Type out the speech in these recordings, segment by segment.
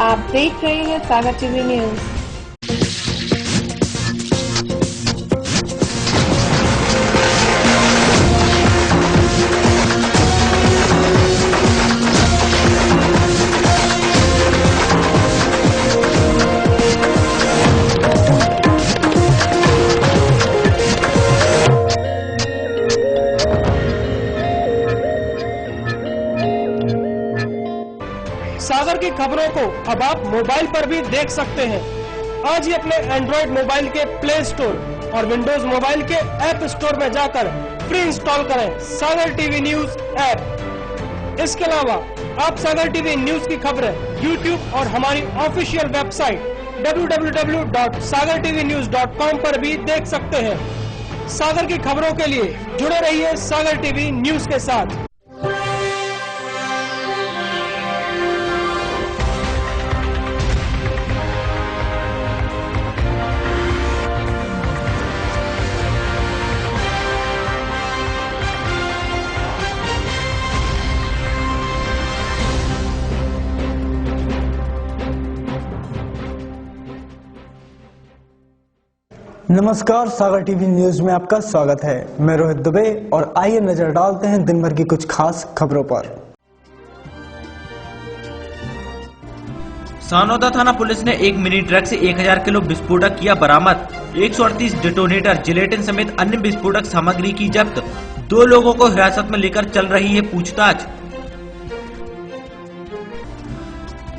आप देख रहे हैं सागर टीवी न्यूज। सागर की खबरों को अब आप मोबाइल पर भी देख सकते हैं। आज ही अपने एंड्रॉइड मोबाइल के प्ले स्टोर और विंडोज मोबाइल के ऐप स्टोर में जाकर फ्री इंस्टॉल करें सागर टीवी न्यूज ऐप। इसके अलावा आप सागर टीवी न्यूज की खबरें यूट्यूब और हमारी ऑफिशियल वेबसाइट www.sagartvnews.com पर भी देख सकते हैं। सागर की खबरों के लिए जुड़े रहिए सागर टीवी न्यूज के साथ। नमस्कार, सागर टीवी न्यूज में आपका स्वागत है। मैं रोहित दुबे और आइए नजर डालते हैं दिन भर की कुछ खास खबरों पर। सानोदा थाना पुलिस ने एक मिनी ट्रक से 1000 किलो विस्फोटक किया बरामद। 138 डेटोनेटर, जिलेटिन समेत अन्य विस्फोटक सामग्री की जब्त। 2 लोगों को हिरासत में लेकर चल रही है पूछताछ।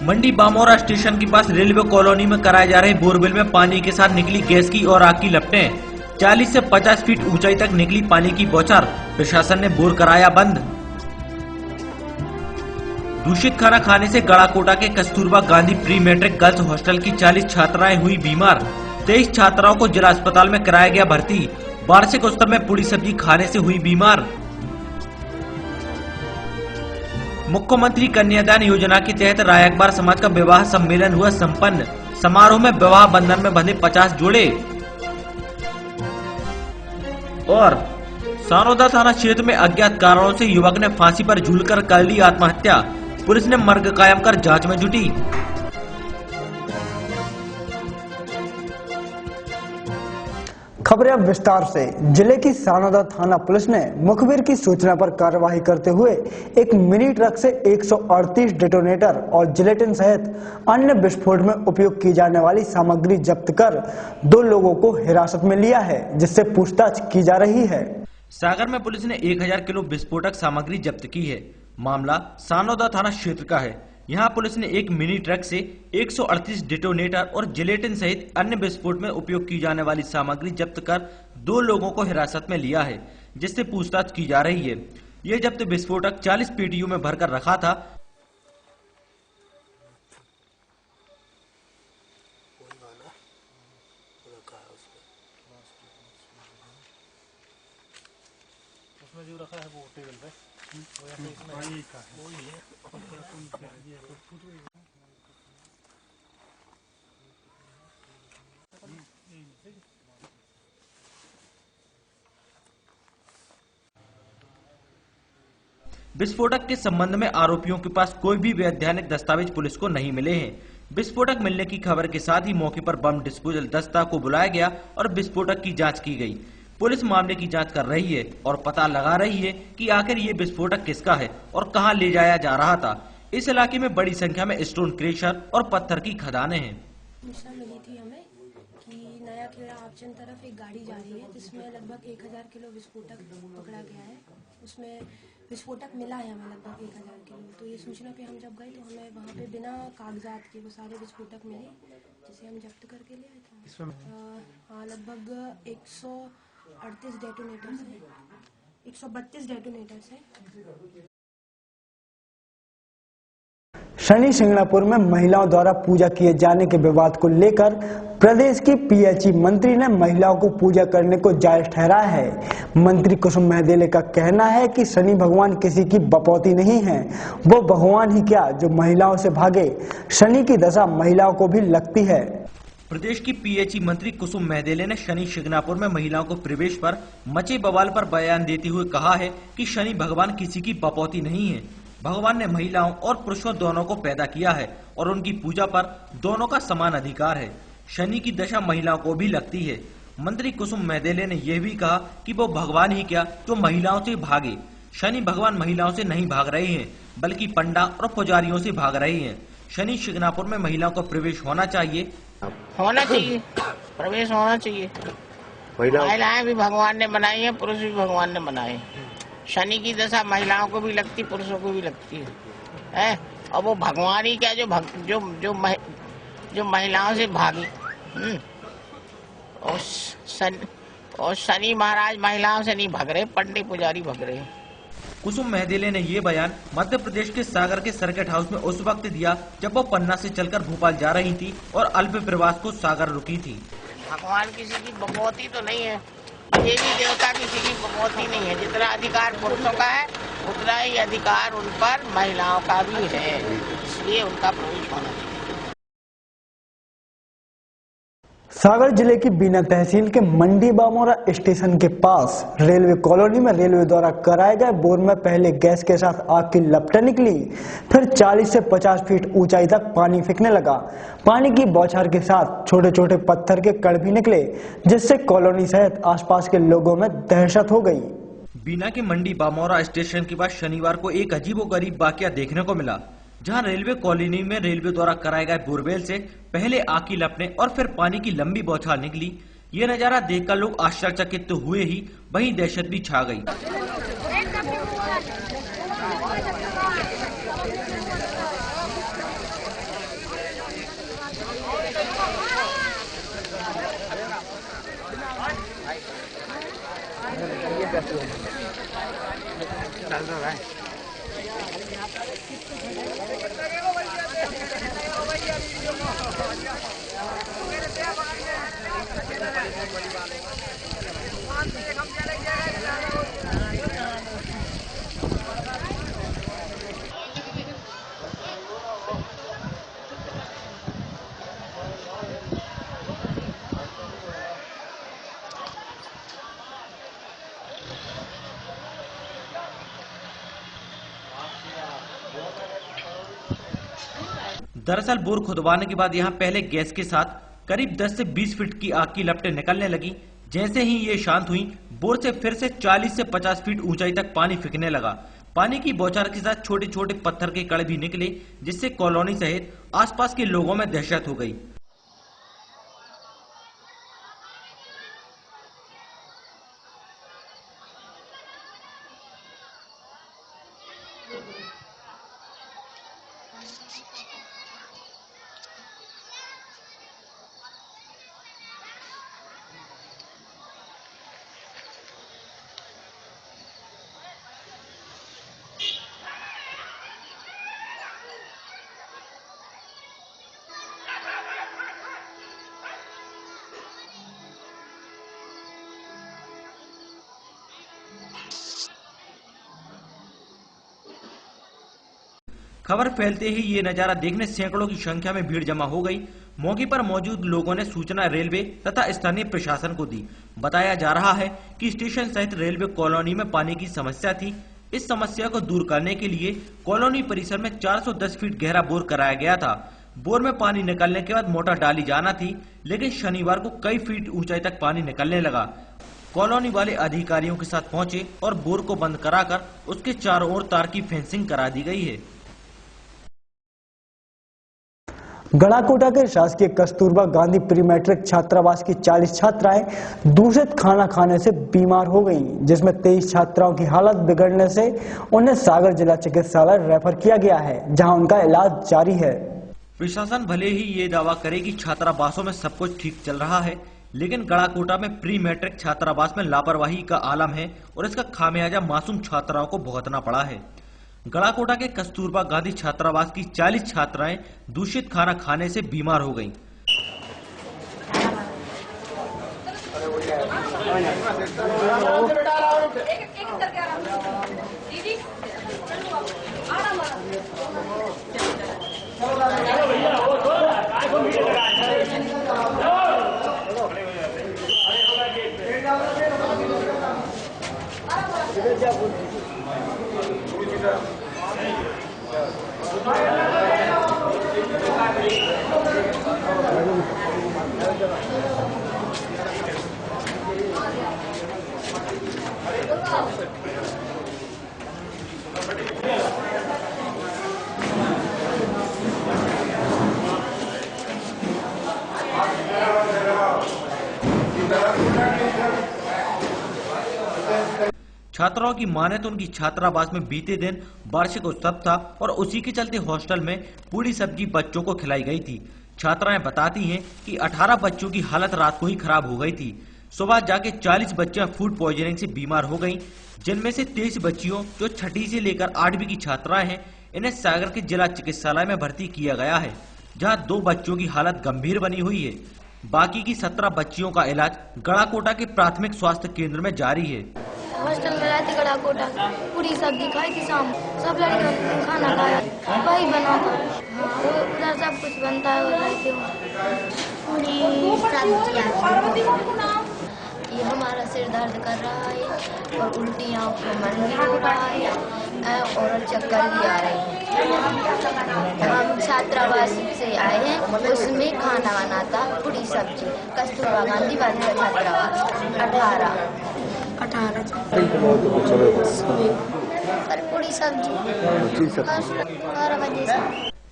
मंडी बामोरा स्टेशन के पास रेलवे कॉलोनी में कराए जा रहे बोरवेल में पानी के साथ निकली गैस की और आग की लपटें। 40 से 50 फीट ऊंचाई तक निकली पानी की बौछार। प्रशासन ने बोर कराया बंद। दूषित खाना खाने से गड़ाकोटा के Kasturba Gandhi pre matric girls hostel की 40 छात्राएं हुई बीमार। 23 छात्राओं को जिला अस्पताल में कराया गया भर्ती। वार्षिक उत्सव में पूरी सब्जी खाने से हुई बीमार। मुख्यमंत्री कन्यादान योजना के तहत रायकबार समाज का विवाह सम्मेलन हुआ संपन्न। समारोह में विवाह बंधन में बंधे 50 जोड़े। और सानोदा थाना क्षेत्र में अज्ञात कारणों से युवक ने फांसी पर झूलकर कर ली आत्महत्या। पुलिस ने मर्ग कायम कर जांच में जुटी। खबरें अब विस्तार से। जिले की सानोदा थाना पुलिस ने मुखबिर की सूचना पर कार्रवाई करते हुए एक मिनी ट्रक से 138 डेटोनेटर और जिलेटिन सहित अन्य विस्फोट में उपयोग की जाने वाली सामग्री जब्त कर 2 लोगों को हिरासत में लिया है, जिससे पूछताछ की जा रही है। सागर में पुलिस ने 1000 किलो विस्फोटक सामग्री जब्त की है। मामला सानोदा थाना क्षेत्र का है। यहाँ पुलिस ने एक मिनी ट्रक से 138 डेटोनेटर और जिलेटिन सहित अन्य विस्फोट में उपयोग की जाने वाली सामग्री जब्त कर 2 लोगों को हिरासत में लिया है, जिससे पूछताछ की जा रही है। ये जब्त विस्फोटक 40 पेटियों में भरकर रखा था। उसमें जो रखा है वो टेबल पे विस्फोटक के संबंध में आरोपियों के पास कोई भी वैधानिक दस्तावेज पुलिस को नहीं मिले हैं। विस्फोटक मिलने की खबर के साथ ही मौके पर बम डिस्पोजल दस्ता को बुलाया गया और विस्फोटक की जांच की गई। पुलिस मामले की जांच कर रही है और पता लगा रही है कि आखिर ये विस्फोटक किसका है और कहां ले जाया जा रहा था। इस इलाके में बड़ी संख्या में स्टोन क्रेशर और पत्थर की खदानें हैं। सूचना मिली थी हमें कि नया खेड़ा आपचन तरफ एक गाड़ी जा रही है जिसमें लगभग 1000 किलो विस्फोटक पकड़ा गया है। उसमें विस्फोटक मिला है हमें लगभग 1000 किलो। तो ये सूचना पे हम जब गए तो हमें वहाँ पे बिना कागजात के वो सारे विस्फोटक मिले, जिसे हम जब्त करके ले आए थे। हाँ, लगभग 138 डेटोनेटर्स हैं, 132 डेटोनेटर्स हैं। शनि शिंगणापुर में महिलाओं द्वारा पूजा किए जाने के विवाद को लेकर प्रदेश की पीएचई मंत्री ने महिलाओं को पूजा करने को जायज ठहराया है। मंत्री कुसुम महदेले का कहना है कि शनि भगवान किसी की बपौती नहीं है, वो भगवान ही क्या जो महिलाओं से भागे। शनि की दशा महिलाओं को भी लगती है। प्रदेश की पीएचई मंत्री कुसुम महदेले ने शनि शिंगणापुर में महिलाओं को प्रवेश पर मचे बवाल पर बयान देते हुए कहा है कि शनि भगवान किसी की बपौती नहीं है। भगवान ने महिलाओं और पुरुषों दोनों को पैदा किया है और उनकी पूजा पर दोनों का समान अधिकार है। शनि की दशा महिलाओं को भी लगती है। मंत्री कुसुम मेहदेले ने यह भी कहा कि वो भगवान ही क्या जो महिलाओं से भागे। शनि भगवान महिलाओं से नहीं भाग रहे हैं, बल्कि पंडा और पुजारियों से भाग रहे हैं। शनि शिंगणापुर में महिलाओं को प्रवेश होना चाहिए, प्रवेश होना चाहिए। महिलाएं भी भगवान ने बनाई है, पुरुष भी भगवान ने बनाए हैं। शनि की दशा महिलाओं को भी लगती, पुरुषों को भी लगती है। और वो भगवान ही क्या जो महिलाओं से भागी। और शनि महाराज महिलाओं से नहीं भाग रहे, पंडित पुजारी भाग रहे। कुसुम मेहदेले ने ये बयान मध्य प्रदेश के सागर के सर्किट हाउस में उस वक्त दिया जब वो पन्ना से चलकर भोपाल जा रही थी और अल्प प्रवास को सागर रुकी थी। भगवान किसी की बपौती तो नहीं है, देवी देवता किसी की बपौती नहीं है। जितना अधिकार पुरुषों का है उतना ही अधिकार उन पर महिलाओं का भी है, इसलिए उनका प्रवेश होना चाहिए। सागर जिले की बीना तहसील के मंडी बामोरा स्टेशन के पास रेलवे कॉलोनी में रेलवे द्वारा कराए गए बोर में पहले गैस के साथ आग की लपटें निकली, फिर 40 से 50 फीट ऊंचाई तक पानी फेंकने लगा। पानी की बौछार के साथ छोटे छोटे पत्थर के कण भी निकले, जिससे कॉलोनी सहित आसपास के लोगों में दहशत हो गई। बीना के मंडी बामोरा स्टेशन के पास शनिवार को एक अजीबोगरीब वाकया देखने को मिला, जहां रेलवे कॉलोनी में रेलवे द्वारा कराए गए बोरवेल से पहले आग की लपटें और फिर पानी की लंबी बौछार निकली। ये नजारा देखकर लोग आश्चर्यचकित तो हुए ही, वहीं दहशत भी छा गई। दरअसल बोर खुदवाने के बाद यहाँ पहले गैस के साथ करीब 10 से 20 फीट की आग की लपटें निकलने लगी। जैसे ही ये शांत हुई, बोर से फिर से 40 से 50 फीट ऊंचाई तक पानी फेंकने लगा। पानी की बौछार के साथ छोटे छोटे पत्थर के कण भी निकले, जिससे कॉलोनी सहित आसपास के लोगों में दहशत हो गई। खबर फैलते ही ये नजारा देखने सैकड़ों की संख्या में भीड़ जमा हो गई। मौके पर मौजूद लोगों ने सूचना रेलवे तथा स्थानीय प्रशासन को दी। बताया जा रहा है कि स्टेशन सहित रेलवे कॉलोनी में पानी की समस्या थी। इस समस्या को दूर करने के लिए कॉलोनी परिसर में 410 फीट गहरा बोर कराया गया था। बोर में पानी निकलने के बाद मोटर डाली जाना थी, लेकिन शनिवार को कई फीट ऊंचाई तक पानी निकलने लगा। कॉलोनी वाले अधिकारियों के साथ पहुंचे और बोर को बंद कराकर उसके चारों ओर तार की फेंसिंग करा दी गई है। गढ़ाकोटा के शासकीय कस्तूरबा गांधी प्री मैट्रिक छात्रावास की 40 छात्राएं दूषित खाना खाने से बीमार हो गईं, जिसमें 23 छात्राओं की हालत बिगड़ने से उन्हें सागर जिला चिकित्सालय रेफर किया गया है, जहां उनका इलाज जारी है। प्रशासन भले ही ये दावा करे कि छात्रावासों में सब कुछ ठीक चल रहा है, लेकिन गढ़ाकोटा में प्री मैट्रिक छात्रावास में लापरवाही का आलम है और इसका खामियाजा मासूम छात्राओं को भुगतना पड़ा है। गढ़ाकोटा के कस्तूरबा गांधी छात्रावास की 40 छात्राएं दूषित खाना खाने से बीमार हो गईं। छात्राओं की माने तो उनकी छात्रावास में बीते दिन वार्षिक उत्सव था और उसी के चलते हॉस्टल में पूरी सब्जी बच्चों को खिलाई गई थी। छात्राएं बताती हैं कि 18 बच्चों की हालत रात को ही खराब हो गई थी। सुबह जाके 40 बच्चियां फूड पॉइजनिंग से बीमार हो गईं, जिनमें से 23 बच्चियों जो 6ठी से लेकर 8वीं की छात्राएं हैं, इन्हें सागर के जिला चिकित्सालय में भर्ती किया गया है, जहां 2 बच्चों की हालत गंभीर बनी हुई है। बाकी की 17 बच्चियों का इलाज गड़ाकोटा के प्राथमिक स्वास्थ्य केंद्र में जारी है। हॉस्टल में रहती गड़ाकोटा, पूरी सब्जी खाई थी शाम, सब लड़कियों ने खाना खाया, वही बना था। उधर सब कुछ बनता है और रहते पूरी सब्जियाँ। ये हमारा सिर दर्द कर रहा है और उल्टियाँ मन भी हो रहा है और चक्कर भी आ रही है। हम छात्रावास से आए हैं, उसमें खाना बना था पूरी सब्जी, कस्तूरबा गांधी बालिका छात्रावास 18 पूरी सब्जी 12 बजे से।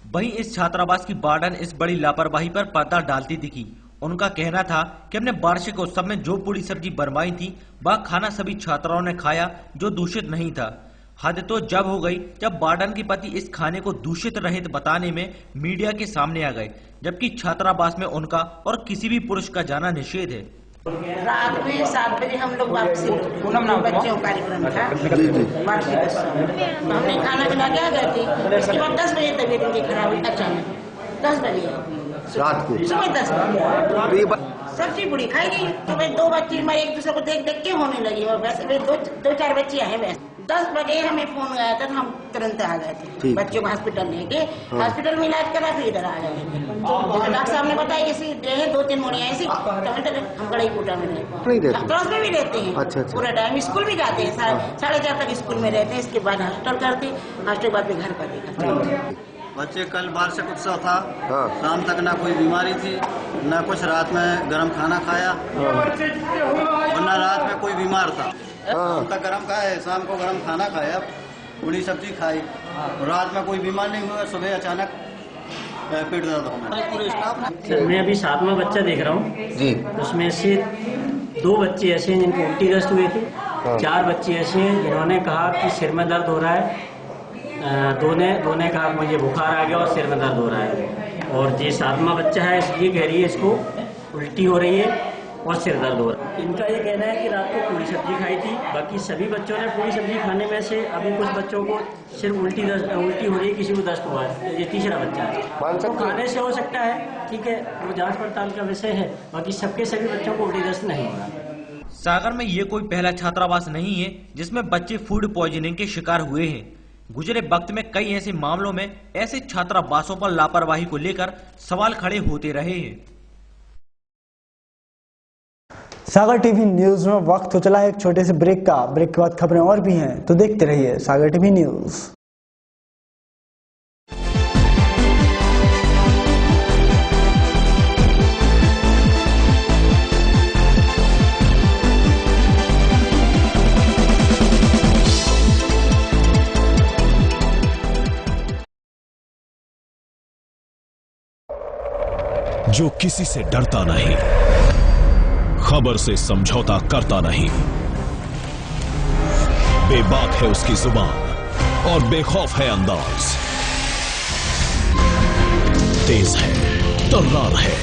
वहीं इस छात्रावास की वार्डन इस बड़ी लापरवाही पर पर्दा डालती दिखी। उनका कहना था कि हमने वार्षिक उत्सव में जो पूरी सब्जी बनवाई थी वह खाना सभी छात्राओं ने खाया जो दूषित नहीं था। हद तो जब हो गई जब वार्डन के पति इस खाने को दूषित रहित बताने में मीडिया के सामने आ गए, जबकि छात्रावास में उनका और किसी भी पुरुष का जाना निषेध है। रात में 7 बजे हम लोग वापसी बच्चों का कार्यक्रम था, हमने खाना खिला के आ गए थे। उसके बाद 10 बजे तबीयत उनकी खराब हुई अचानक, 10 बजे रात को, सुबह 10 बजे सब्जी पूरी खाई गई। तो भाई 2 बच्चे मैं एक दूसरे को देख देख के होने लगी और वैसे 2-4 बच्चे हैं। वैसे 10 बजे हमें फोन आया था, हम तुरंत आ गए थे बच्चों को हॉस्पिटल लेके। हॉस्पिटल में इलाज करा फिर इधर आ गए थे। डॉक्टर साहब ने बताया ऐसी 2-3 मोड़ियाँ ऐसी, हम गड़ाकोटा में क्लास में भी रहते हैं। अच्छा। पूरा टाइम स्कूल भी जाते हैं, 4:30 तक स्कूल में रहते हैं। इसके बाद हॉस्टल करते, हॉस्टल बाद में घर पर देखते। बच्चे कल वार्षिक उत्सव था, शाम तक ना कोई बीमारी थी, ना कुछ रात में गरम खाना खाया और ना रात में कोई बीमार था। शाम तक गरम खाया, शाम को गरम खाना खाया, पूरी सब्जी खाई, रात में कोई बीमार नहीं हुआ। सुबह अचानक पेट दर्द होना। सर मैं अभी 7वां बच्चा देख रहा हूँ जी। उसमें से 2 बच्चे ऐसे हैं जिनको उल्टी दस्त हुए थे, 4 बच्चे ऐसे हैं जिन्होंने कहा कि सिर में दर्द हो रहा है, दो ने कहा मुझे बुखार आ गया और सिर में दर्द हो रहा है। और ये 7वां बच्चा है, इसलिए कह रही है इसको उल्टी हो रही है और सिर दर्द हो रहा है। इनका ये कहना है कि रात को पूरी सब्जी खाई थी, बाकी सभी बच्चों ने पूरी सब्जी खाने में से अभी कुछ बच्चों को सिर्फ उल्टी हो रही है, किसी को दस्त हुआ है। ये तीसरा बच्चा है, तो खाने से हो सकता है, ठीक है, वो जांच पड़ताल का विषय है। बाकी सभी बच्चों को उल्टी दस्त नहीं हो रहा। सागर में ये कोई पहला छात्रावास नहीं है जिसमें बच्चे फूड पॉइजनिंग के शिकार हुए हैं। गुजरे वक्त में कई ऐसे मामलों में ऐसे छात्रावासों पर लापरवाही को लेकर सवाल खड़े होते रहे हैं। सागर टीवी न्यूज में वक्त हो चला है एक छोटे से ब्रेक का। ब्रेक के बाद खबरें और भी हैं, तो देखते रहिए सागर टीवी न्यूज। जो किसी से डरता नहीं, खबर से समझौता करता नहीं, बेबाक है उसकी जुबान और बेखौफ है अंदाज, तेज है, तर्रार है,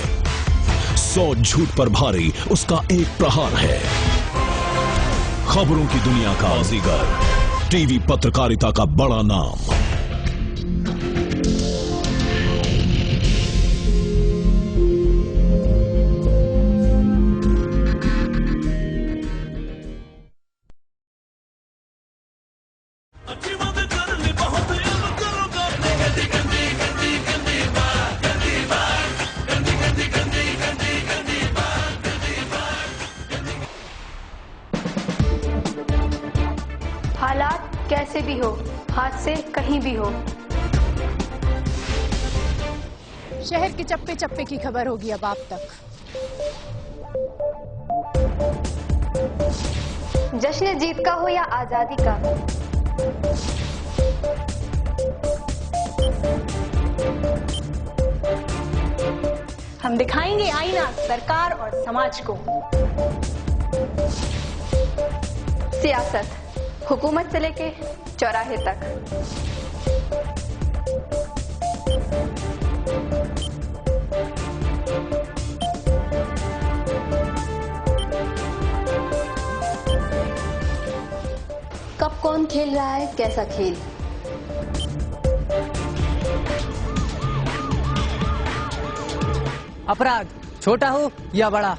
100 झूठ पर भारी उसका एक प्रहार है। खबरों की दुनिया का अजीगर, टीवी पत्रकारिता का बड़ा नाम। हालात कैसे भी हो, हाथ से कहीं भी हो, शहर के चप्पे चप्पे की खबर होगी अब आप तक। जश्न जीत का हो या आजादी का, हम दिखाएंगे आईना सरकार और समाज को। सियासत हुकूमत से लेके चौराहे तक, कब कौन खेल रहा है कैसा खेल, अपराध छोटा हो या बड़ा,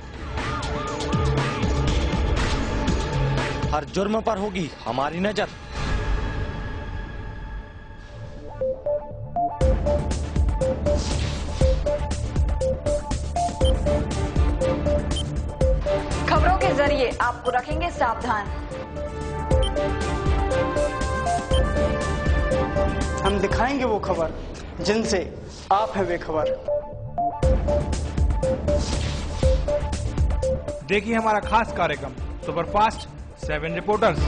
हर जुर्म पर होगी हमारी नजर। खबरों के जरिए आपको रखेंगे सावधान। हम दिखाएंगे वो खबर जिनसे आप है बेखबर। देखिए हमारा खास कार्यक्रम सुपरफास्ट 7 रिपोर्टर्स।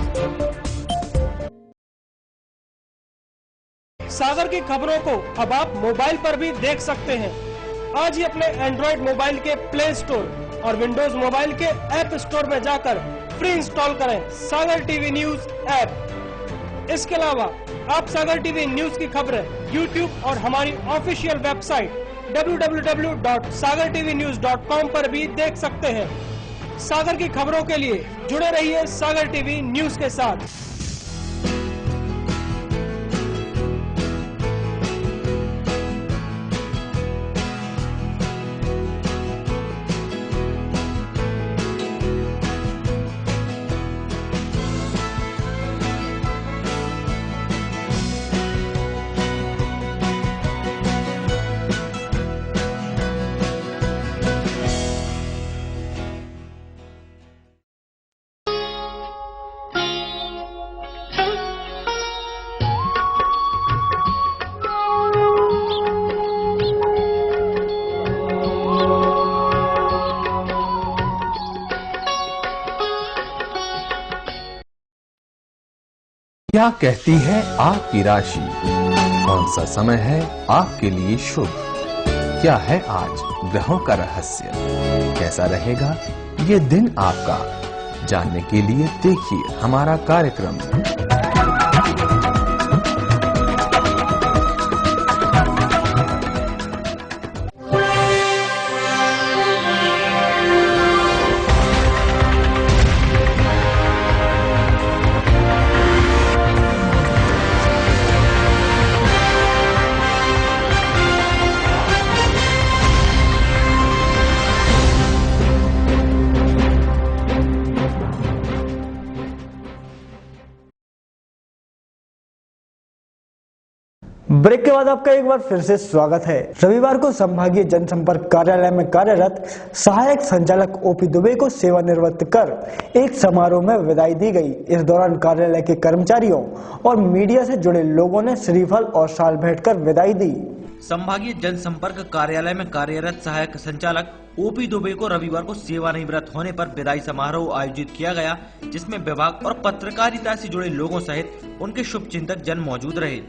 सागर की खबरों को अब आप मोबाइल पर भी देख सकते हैं। आज ही अपने एंड्रॉइड मोबाइल के प्ले स्टोर और विंडोज मोबाइल के ऐप स्टोर में जाकर फ्री इंस्टॉल करें सागर टीवी न्यूज ऐप। इसके अलावा आप सागर टीवी न्यूज की खबरें YouTube और हमारी ऑफिशियल वेबसाइट www.sagartvnews.com पर भी देख सकते हैं। सागर की खबरों के लिए जुड़े रहिए सागर टीवी न्यूज के साथ। क्या कहती है आपकी राशि? कौन सा समय है आपके लिए शुभ? क्या है आज ग्रहों का रहस्य? कैसा रहेगा ये दिन आपका? जानने के लिए देखिए हमारा कार्यक्रम। ब्रेक के बाद आपका एक बार फिर से स्वागत है। रविवार को संभागीय जनसंपर्क कार्यालय में कार्यरत सहायक संचालक ओपी दुबे को सेवानिवृत्त कर एक समारोह में विदाई दी गई। इस दौरान कार्यालय के कर्मचारियों और मीडिया से जुड़े लोगों ने श्रीफल और शाल भेंट कर विदाई दी। संभागीय जनसंपर्क कार्यालय में कार्यरत सहायक संचालक ओपी दुबे को रविवार को सेवानिवृत्त होने पर विदाई समारोह आयोजित किया गया, जिसमें विभाग और पत्रकारिता से जुड़े लोगों सहित उनके शुभचिंतक जन मौजूद रहे।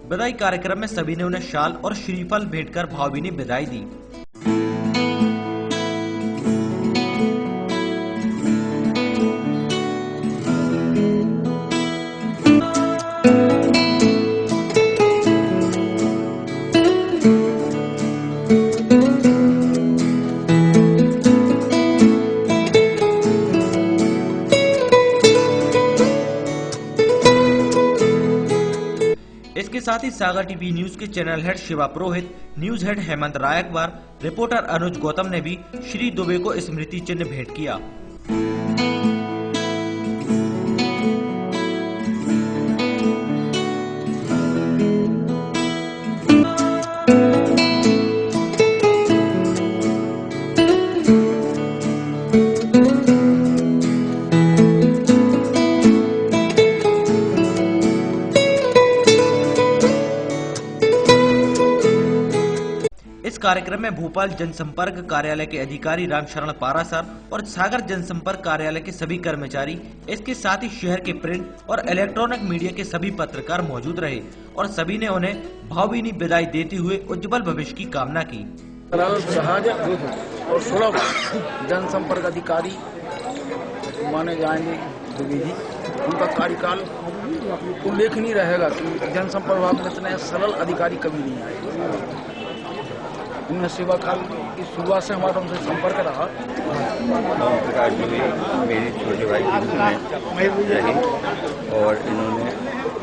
विदाई कार्यक्रम में सभी ने उन्हें शाल और श्रीफल भेंट कर भावभीनी विदाई दी। इसके साथ ही सागर टीवी न्यूज के channel head Shiva Purohit, news head Hemant Raikwar, reporter Anuj Gautam ने भी श्री दुबे को स्मृति चिन्ह भेंट किया। कार्यक्रम में भोपाल जनसंपर्क कार्यालय के अधिकारी रामशरण पारासर और सागर जनसंपर्क कार्यालय के सभी कर्मचारी, इसके साथ ही शहर के प्रिंट और इलेक्ट्रॉनिक मीडिया के सभी पत्रकार मौजूद रहे और सभी ने उन्हें भावभीनी विदाई देते हुए उज्जवल भविष्य की कामना की। सरल और सुलभ जनसंपर्क अधिकारी माने जाएंगे द्विवेदी। उनका कार्यकाल उल्लेखनीय रहेगा कि जनसंपर्क विभाग में इतने सरल अधिकारी कभी नहीं आए। उनमें सेवा काल की शुरुआत से हमारा उनसे संपर्क रहा। प्रकाश जी मेरी छोटे भाई की रही और इन्होंने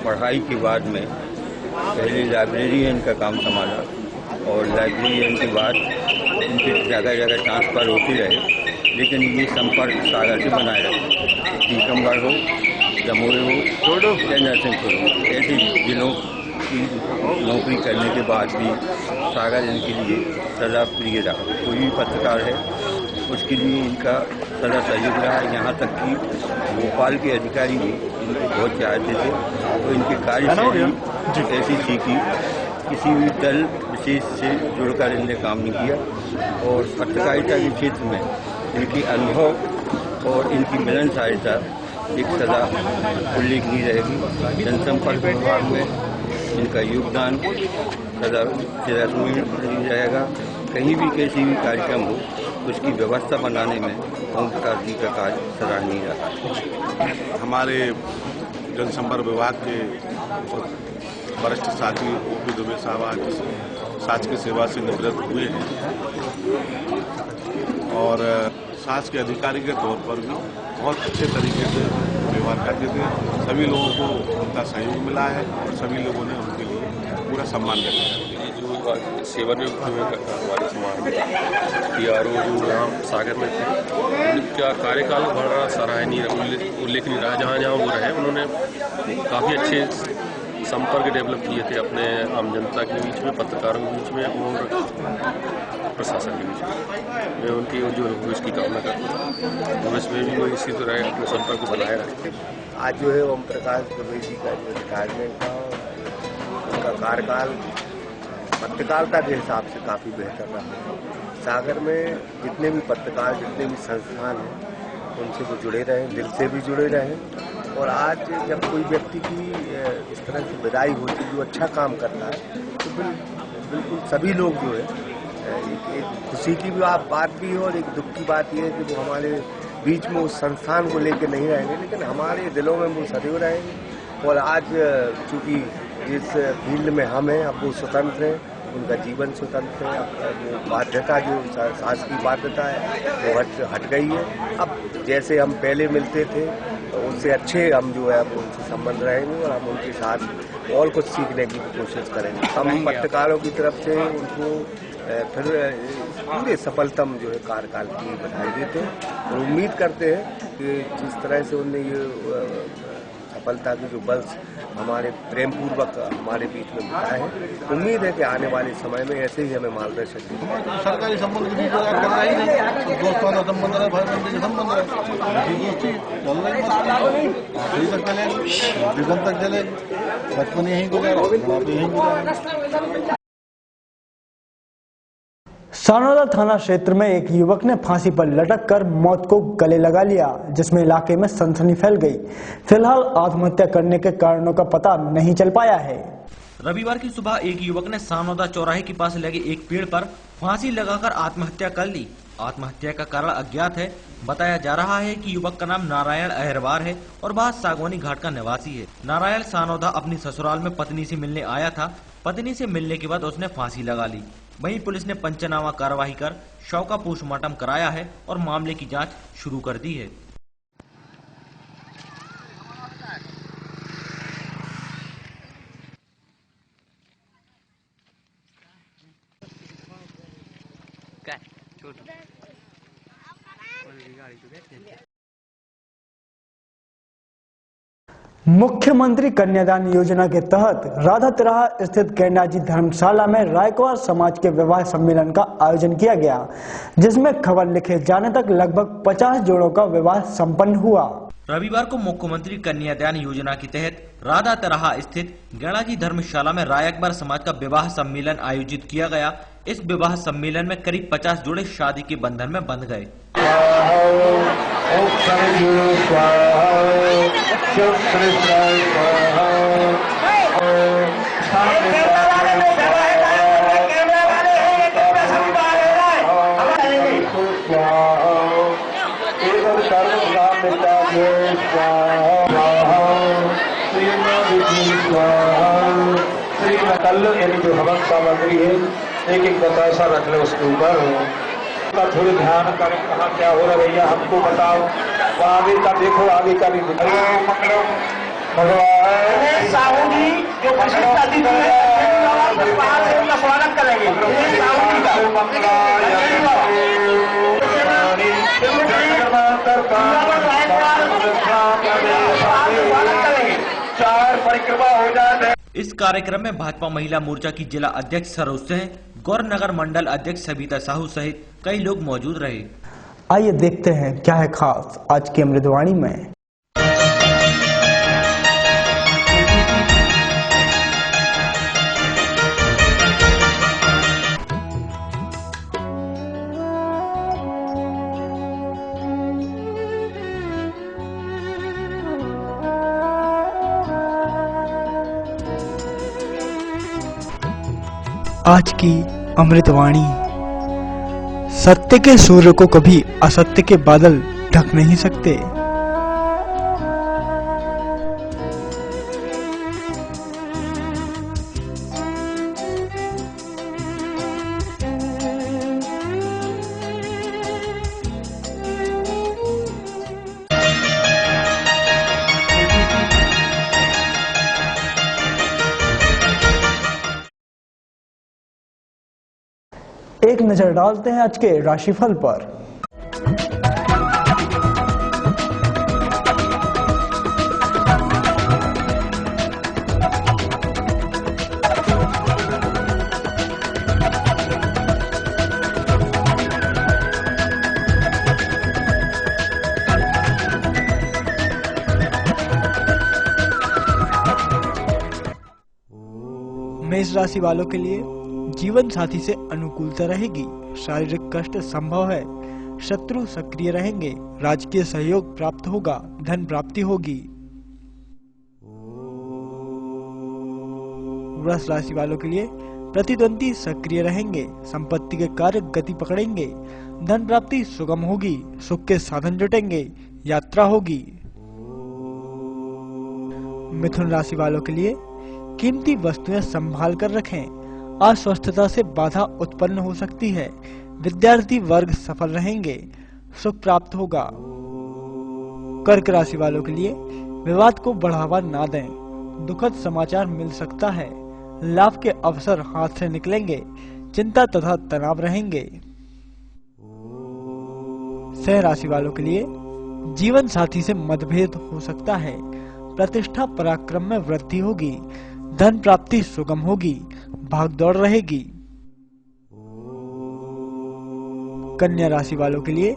पढ़ाई के बाद में पहले लाइब्रेरियन का काम संभाला और लाइब्रेरियन के बाद इनके जगह जगह ट्रांसफर होती रहे, लेकिन ये संपर्क सागर से बनाए रखे। टीकमगढ़ हो, दमोह हो या नरसिंहपुर हो, ऐसे जिलों की नौकरी करने के बाद भी सागर इनके लिए सदा प्रिय रहा। कोई भी पत्रकार है उसके लिए इनका सदा सहयोग रहा। यहाँ तक कि भोपाल के अधिकारी भी इनको बहुत चाहते थे, तो इनके कार्यशैली ऐसी थी कि किसी भी दल विशेष से जुड़कर इनने काम नहीं किया और पत्रकारिता के क्षेत्र में इनकी अनुभव और इनकी मिलनसारिता एक सदा उल्लेखनीय रहेगी। जनसंपर्क विभाग में इनका योगदान सदा चिरस्मरणीय रहेगा। कहीं भी किसी भी कार्यक्रम हो उसकी व्यवस्था बनाने में ओम प्रकाश जी का कार्य सराहनीय रहा। हमारे जनसंपर्क विभाग के वरिष्ठ साथी ओपी दुबे साहब आज शासकीय सेवा से निवृत्त हुए हैं और शासकीय के अधिकारी के तौर पर भी बहुत अच्छे तरीके से व्यवहार करते थे। सभी लोगों को उनका सहयोग मिला है और सभी लोगों ने उनके लिए पूरा सम्मान व्यक्त किया। जो सेवानिवृत्त हुए हमारे समाज में PRO जो यहाँ सागर में थे, उनका कार्यकाल बड़ा सराहनीय उल्लेखनीय रहा। जहाँ जहाँ वो रहे उन्होंने काफ़ी अच्छे संपर्क डेवलप किए थे अपने आम जनता के बीच में, पत्रकारों के बीच में और प्रशासन के बीच में। मैं उनकी उज्जवल भविष्य की कामना करता हूँ। भविष्य में भी वो इसी तरह अपने संपर्क को बनाए रखें। आज जो है ओम प्रकाश दुबे जी का जो रिटायरमेंट था, उनका कार्यकाल पत्रकारिता के हिसाब से काफ़ी बेहतर रहा। सागर में जितने भी पत्रकार, जितने भी संस्थान हैं, उनसे वो जुड़े रहे, दिल से भी जुड़े रहे। और आज जब कोई व्यक्ति की इस तरह से विदाई होती है जो अच्छा काम करता है, तो बिल्कुल सभी लोग जो है एक खुशी की भी बात भी है और एक दुख की बात यह है कि वो हमारे बीच में उस संस्थान को लेकर नहीं रहेंगे, लेकिन हमारे दिलों में वो सदैव रहेंगे। और आज चूँकि जिस फील्ड में हम हैं, अब वो स्वतंत्र हैं, उनका जीवन स्वतंत्र है। अब बाध्यता जो सास की बाध्यता है वो हट गई है। अब जैसे हम पहले मिलते थे उससे अच्छे हम जो है अब उनसे संबंध रहेंगे और हम उनके साथ और कुछ सीखने की कोशिश करेंगे। हम पत्रकारों की तरफ से उनको फिर पूरे सफलतम जो है कार्यकाल की बधाई देते हैं और उम्मीद करते हैं कि जिस तरह से उनने ये सफलता की जो बल्स हमारे प्रेम पूर्वक हमारे बीच में बिताए हैं, उम्मीद है कि आने वाले समय में ऐसे ही हमें मार्गदर्शन दें। सरकारी संबंध की बात कर रहा ही नहीं, दोस्ताना संबंध रहे, भाई बंधु के संबंध रहे, दोस्ती चल रही तक चलेगी, विगत तक चलेगी। बचपन यहीं गुजारा, बुढ़ापे यहीं गुजारा। सानोदा थाना क्षेत्र में एक युवक ने फांसी पर लटक कर मौत को गले लगा लिया, जिसमें इलाके में सनसनी फैल गई। फिलहाल आत्महत्या करने के कारणों का पता नहीं चल पाया है। रविवार की सुबह एक युवक ने सानोदा चौराहे के पास लगे एक पेड़ पर फांसी लगाकर आत्महत्या कर ली। आत्महत्या का कारण अज्ञात है। बताया जा रहा है कि युवक का नाम नारायण अहरवार है और वह सागवानी घाट का निवासी है। नारायण सानोदा अपनी ससुराल में पत्नी से मिलने आया था। पत्नी से मिलने के बाद उसने फांसी लगा ली। वहीं पुलिस ने पंचनामा कार्यवाही कर शव का पोस्टमार्टम कराया है और मामले की जांच शुरू कर दी है। मुख्यमंत्री कन्यादान योजना के तहत राधा तिराहा स्थित गैंडा जी धर्मशाला में रायकवार समाज के विवाह सम्मेलन का आयोजन किया गया, जिसमें खबर लिखे जाने तक लगभग 50 जोड़ों का विवाह संपन्न हुआ। रविवार को मुख्यमंत्री कन्यादान योजना के तहत राधा तराहा स्थित गैड़ाजी धर्मशाला में राय अकबर समाज का विवाह सम्मेलन आयोजित किया गया। इस विवाह सम्मेलन में करीब 50 जोड़े शादी के बंधन में बंध गए। यानी जो हवन सामग्री है एक एक बतासा रख ले उसके ऊपर का थोड़ी ध्यान कर कहाँ क्या हो रहा है भैया हमको बताओ। आगे का देखो आगे का भी भगवान साहू जी जो विशिष्ट अतिथि है उनका स्वागत करेंगे। चार परिक्रमा हो जाए। इस कार्यक्रम में भाजपा महिला मोर्चा की जिला अध्यक्ष सरोज सिंह, गौर नगर मंडल अध्यक्ष सविता साहू सहित कई लोग मौजूद रहे। आइए देखते हैं क्या है खास आज की अमृतवाणी में। आज की अमृतवाणी। सत्य के सूर्य को कभी असत्य के बादल ढक नहीं सकते। एक नजर डालते हैं आज के राशिफल पर। मेष राशि वालों के लिए जीवन साथी से अनुकूलता रहेगी। शारीरिक कष्ट संभव है। शत्रु सक्रिय रहेंगे। राजकीय सहयोग प्राप्त होगा। धन प्राप्ति होगी। वृष राशि वालों के लिए प्रतिद्वंदी सक्रिय रहेंगे। संपत्ति के कार्य गति पकड़ेंगे। धन प्राप्ति सुगम होगी। सुख के साधन जुटेंगे। यात्रा होगी। मिथुन राशि वालों के लिए कीमती वस्तुएं संभाल कर रखें। अस्वस्थता से बाधा उत्पन्न हो सकती है। विद्यार्थी वर्ग सफल रहेंगे। सुख प्राप्त होगा। कर्क राशि वालों के लिए विवाद को बढ़ावा ना दें। दुखद समाचार मिल सकता है। लाभ के अवसर हाथ से निकलेंगे। चिंता तथा तनाव रहेंगे। सिंह राशि वालों के लिए जीवन साथी से मतभेद हो सकता है। प्रतिष्ठा पराक्रम में वृद्धि होगी। धन प्राप्ति सुगम होगी। भाग दौड़ रहेगी। कन्या राशि वालों के लिए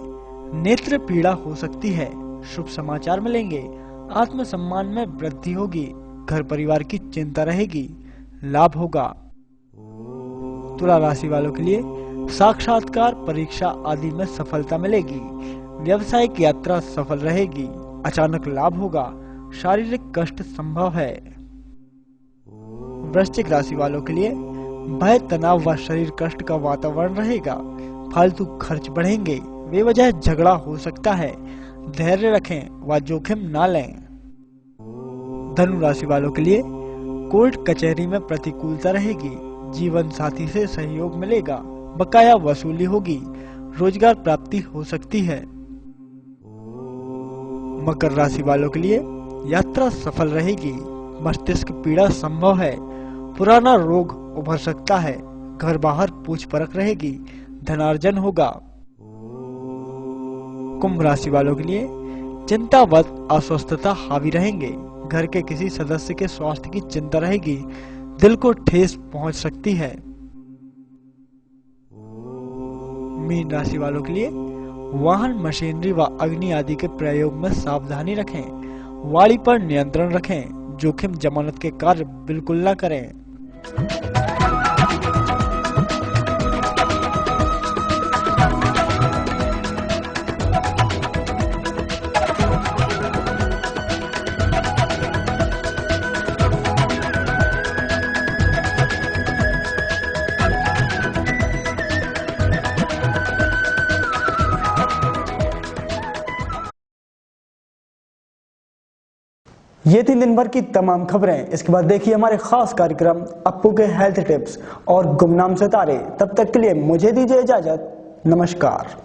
नेत्र पीड़ा हो सकती है। शुभ समाचार मिलेंगे। आत्मसम्मान में वृद्धि होगी। घर परिवार की चिंता रहेगी। लाभ होगा। तुला राशि वालों के लिए साक्षात्कार परीक्षा आदि में सफलता मिलेगी। व्यवसायिक यात्रा सफल रहेगी। अचानक लाभ होगा। शारीरिक कष्ट संभव है। वृश्चिक राशि वालों के लिए भय तनाव व शरीर कष्ट का वातावरण रहेगा। फालतू खर्च बढ़ेंगे। बेवजह झगड़ा हो सकता है। धैर्य रखें व जोखिम ना लें। धनु राशि वालों के लिए कोर्ट कचहरी में प्रतिकूलता रहेगी। जीवन साथी से सहयोग मिलेगा। बकाया वसूली होगी। रोजगार प्राप्ति हो सकती है। मकर राशि वालों के लिए यात्रा सफल रहेगी। मस्तिष्क पीड़ा संभव है। पुराना रोग उभर सकता है। घर बाहर पूछ परख रहेगी। धनार्जन होगा। कुंभ राशि वालों के लिए चिंतावत अस्वस्थता हावी रहेंगे। घर के किसी सदस्य के स्वास्थ्य की चिंता रहेगी। दिल को ठेस पहुंच सकती है। मीन राशि वालों के लिए वाहन, मशीनरी व अग्नि आदि के प्रयोग में सावधानी रखें। वाड़ी पर नियंत्रण रखें। जोखिम जमानत के कार्य बिल्कुल न करें। ये थी दिन भर की तमाम खबरें। इसके बाद देखिए हमारे खास कार्यक्रम अप्पू के हेल्थ टिप्स और गुमनाम सितारे। तब तक के लिए मुझे दीजिए इजाजत। नमस्कार।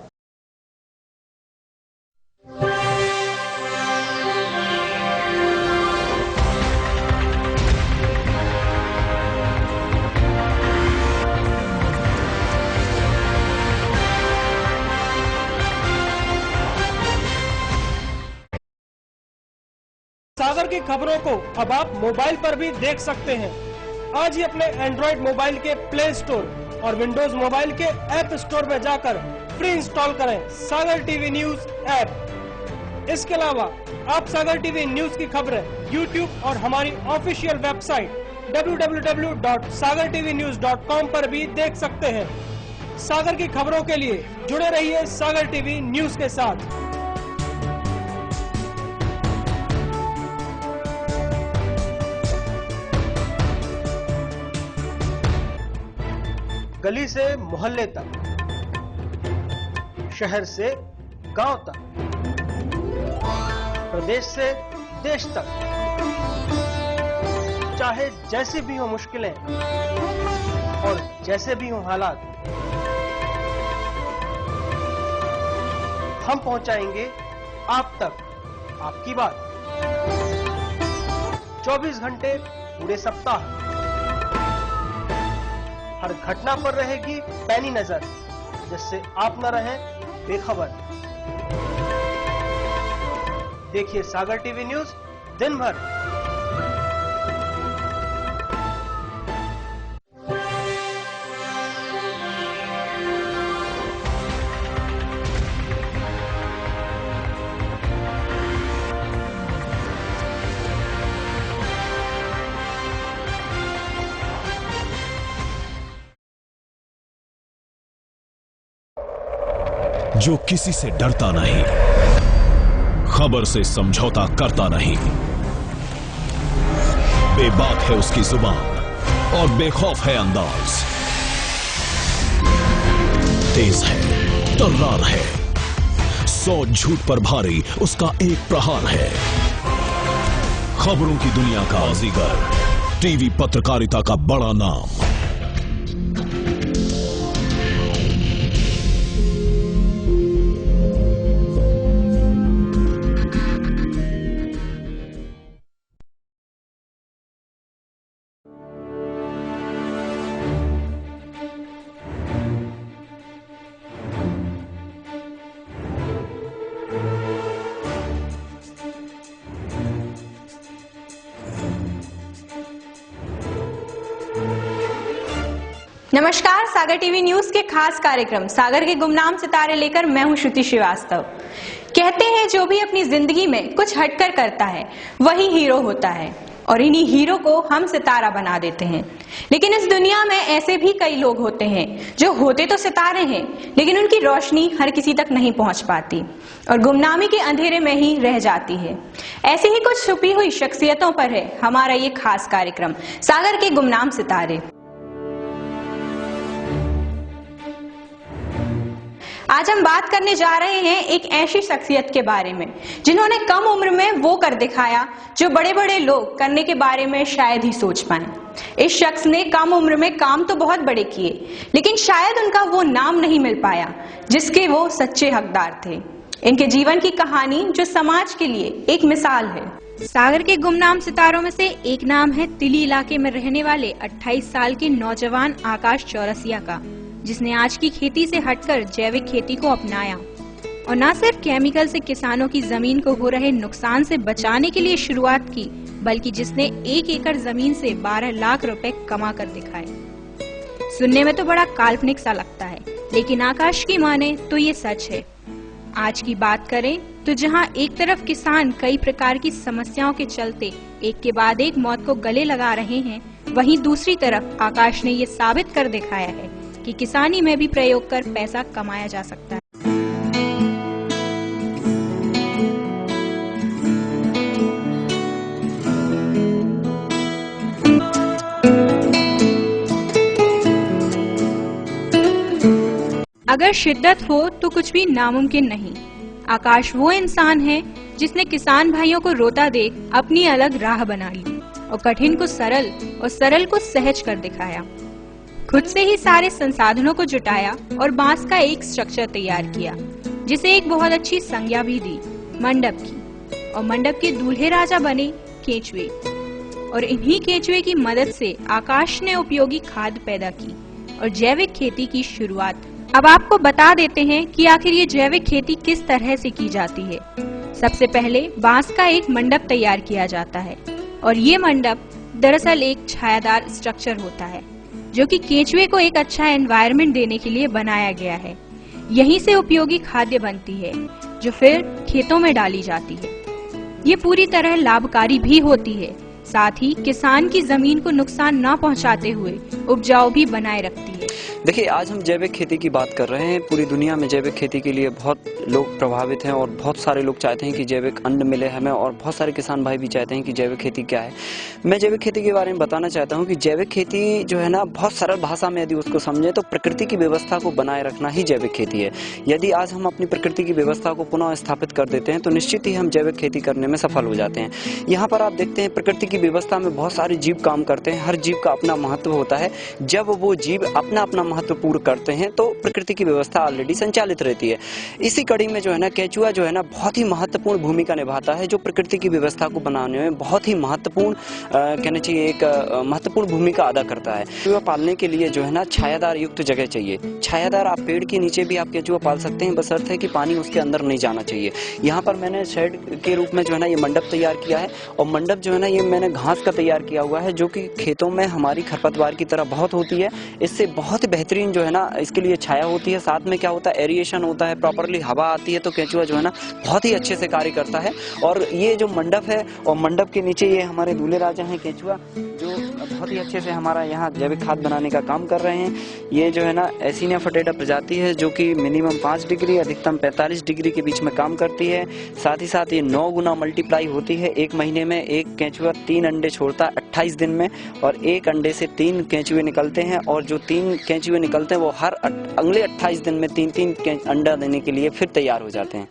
सागर की खबरों को अब आप मोबाइल पर भी देख सकते हैं। आज ही अपने एंड्रॉइड मोबाइल के प्ले स्टोर और विंडोज मोबाइल के ऐप स्टोर में जाकर फ्री इंस्टॉल करें सागर टीवी न्यूज ऐप। इसके अलावा आप सागर टीवी न्यूज की खबरें YouTube और हमारी ऑफिशियल वेबसाइट www.sagartvnews.com पर भी देख सकते हैं। सागर की खबरों के लिए जुड़े रहिए सागर टीवी न्यूज के साथ। गली से मोहल्ले तक, शहर से गांव तक, प्रदेश से देश तक, चाहे जैसी भी हो मुश्किलें और जैसे भी हो हालात, हम पहुंचाएंगे आप तक आपकी बात। 24 घंटे पूरे सप्ताह, हर घटना पर रहेगी पैनी नजर, जिससे आप न रहें बेखबर। देखिए सागर टीवी न्यूज दिन भर। जो किसी से डरता नहीं, खबर से समझौता करता नहीं, बेबाक है उसकी जुबान और बेखौफ है अंदाज, तेज है, तर्रार है, 100 झूठ पर भारी उसका एक प्रहार है। खबरों की दुनिया का बाजीगर, टीवी पत्रकारिता का बड़ा नाम, नमस्कार। सागर टीवी न्यूज के खास कार्यक्रम सागर के गुमनाम सितारे लेकर मैं हूं श्रुति श्रीवास्तव। कहते हैं जो भी अपनी जिंदगी में कुछ हटकर करता है वही हीरो होता है, और इन्हीं हीरो को हम सितारा बना देते हैं। लेकिन इस दुनिया में ऐसे भी कई लोग होते हैं जो होते तो सितारे हैं, लेकिन उनकी रोशनी हर किसी तक नहीं पहुंच पाती और गुमनामी के अंधेरे में ही रह जाती है। ऐसी ही कुछ छुपी हुई शख्सियतों पर है हमारा ये खास कार्यक्रम सागर के गुमनाम सितारे। आज हम बात करने जा रहे हैं एक ऐसी शख्सियत के बारे में जिन्होंने कम उम्र में वो कर दिखाया जो बड़े बड़े लोग करने के बारे में शायद ही सोच पाए। इस शख्स ने कम उम्र में काम तो बहुत बड़े किए, लेकिन शायद उनका वो नाम नहीं मिल पाया जिसके वो सच्चे हकदार थे। इनके जीवन की कहानी जो समाज के लिए एक मिसाल है। सागर के गुमनाम सितारों में से एक नाम है तिली इलाके में रहने वाले 28 साल के नौजवान आकाश चौरसिया का, जिसने आज की खेती से हटकर जैविक खेती को अपनाया और न सिर्फ केमिकल से किसानों की जमीन को हो रहे नुकसान से बचाने के लिए शुरुआत की, बल्कि जिसने 1 एकड़ जमीन से 12 लाख रुपए कमा कर दिखाए। सुनने में तो बड़ा काल्पनिक सा लगता है, लेकिन आकाश की माने तो ये सच है। आज की बात करें तो जहां एक तरफ किसान कई प्रकार की समस्याओं के चलते एक के बाद एक मौत को गले लगा रहे हैं, वहीं दूसरी तरफ आकाश ने ये साबित कर दिखाया है कि किसानी में भी प्रयोग कर पैसा कमाया जा सकता है। अगर शिद्दत हो तो कुछ भी नामुमकिन नहीं। आकाश वो इंसान है जिसने किसान भाइयों को रोता देख अपनी अलग राह बना ली और कठिन को सरल और सरल को सहज कर दिखाया। खुद से ही सारे संसाधनों को जुटाया और बांस का एक स्ट्रक्चर तैयार किया, जिसे एक बहुत अच्छी संज्ञा भी दी, मंडप की। और मंडप के दूल्हे राजा बने केंचुए, और इन्हीं केंचुए की मदद से आकाश ने उपयोगी खाद पैदा की और जैविक खेती की शुरुआत। अब आपको बता देते हैं कि आखिर ये जैविक खेती किस तरह से की जाती है। सबसे पहले बांस का एक मंडप तैयार किया जाता है, और ये मंडप दरअसल एक छायादार स्ट्रक्चर होता है जो कि केंचुए को एक अच्छा एनवायरनमेंट देने के लिए बनाया गया है। यहीं से उपयोगी खाद्य बनती है जो फिर खेतों में डाली जाती है। ये पूरी तरह लाभकारी भी होती है, साथ ही किसान की जमीन को नुकसान न पहुंचाते हुए उपजाऊ भी बनाए रखती है। देखिए, आज हम जैविक खेती की बात कर रहे हैं। पूरी दुनिया में जैविक खेती के लिए बहुत लोग प्रभावित हैं और बहुत सारे लोग चाहते हैं कि जैविक अन्न मिले हमें, और बहुत सारे किसान भाई भी चाहते हैं कि जैविक खेती क्या है। मैं जैविक खेती के बारे में बताना चाहता हूं कि जैविक खेती जो है ना, बहुत सरल भाषा में यदि उसको समझें तो प्रकृति की व्यवस्था को बनाए रखना ही जैविक खेती है। यदि आज हम अपनी प्रकृति की व्यवस्था को पुनः स्थापित कर देते हैं तो निश्चित ही हम जैविक खेती करने में सफल हो जाते हैं। यहाँ पर आप देखते हैं प्रकृति की व्यवस्था में बहुत सारे जीव काम करते हैं। हर जीव का अपना महत्व होता है। जब वो जीव अपना अपना महत्व पूर्ण करते हैं तो प्रकृति की व्यवस्था ऑलरेडी संचालित रहती है। इसी कड़ी में जो है ना, केंचुआ जो है ना, बहुत ही महत्वपूर्ण भूमिका निभाता है, जो प्रकृति की व्यवस्था को बनाने में बहुत ही महत्वपूर्ण कहना चाहिए एक महत्वपूर्ण भूमिका अदा करता है। केंचुआ पालने के लिए जो है ना, छायादार युक्त जगह चाहिए। छायादार आप पेड़ के नीचे भी आप केंचुआ पाल सकते हैं, बशर्ते है कि पानी उसके अंदर नहीं जाना चाहिए। यहाँ पर मैंने शेड के रूप में जो है ना ये मंडप तैयार किया है, और मंडप जो है ना ये मैंने घास का तैयार किया हुआ है, जो कि खेतों में हमारी खरपतवार की तरह बहुत होती है। इससे बहुत बेहतरीन जो है ना इसके लिए छाया होती है। साथ में क्या होता है, एरिएशन होता है, प्रॉपरली हवा आती है, तो केंचुआ जो है ना बहुत ही अच्छे से कार्य करता है। और ये जो मंडप है, और मंडप के नीचे ये हमारे दूल्हे राजा हैं केंचुआ, जो बहुत ही अच्छे से हमारा यहाँ जैविक खाद बनाने का काम कर रहे हैं। ये जो है ना एसिनिया फटेटा प्रजाति है, जो कि मिनिमम 5 डिग्री अधिकतम 45 डिग्री के बीच में काम करती है। साथ ही साथ ये 9 गुना मल्टीप्लाई होती है। एक महीने में एक केंचुआ 3 अंडे छोड़ता है 28 दिन में, और एक अंडे से 3 केंचुए निकलते हैं, और जो 3 केंचुए निकलते हैं वो हर अगले 28 दिन में 3-3 अंडा देने के लिए फिर तैयार हो जाते हैं।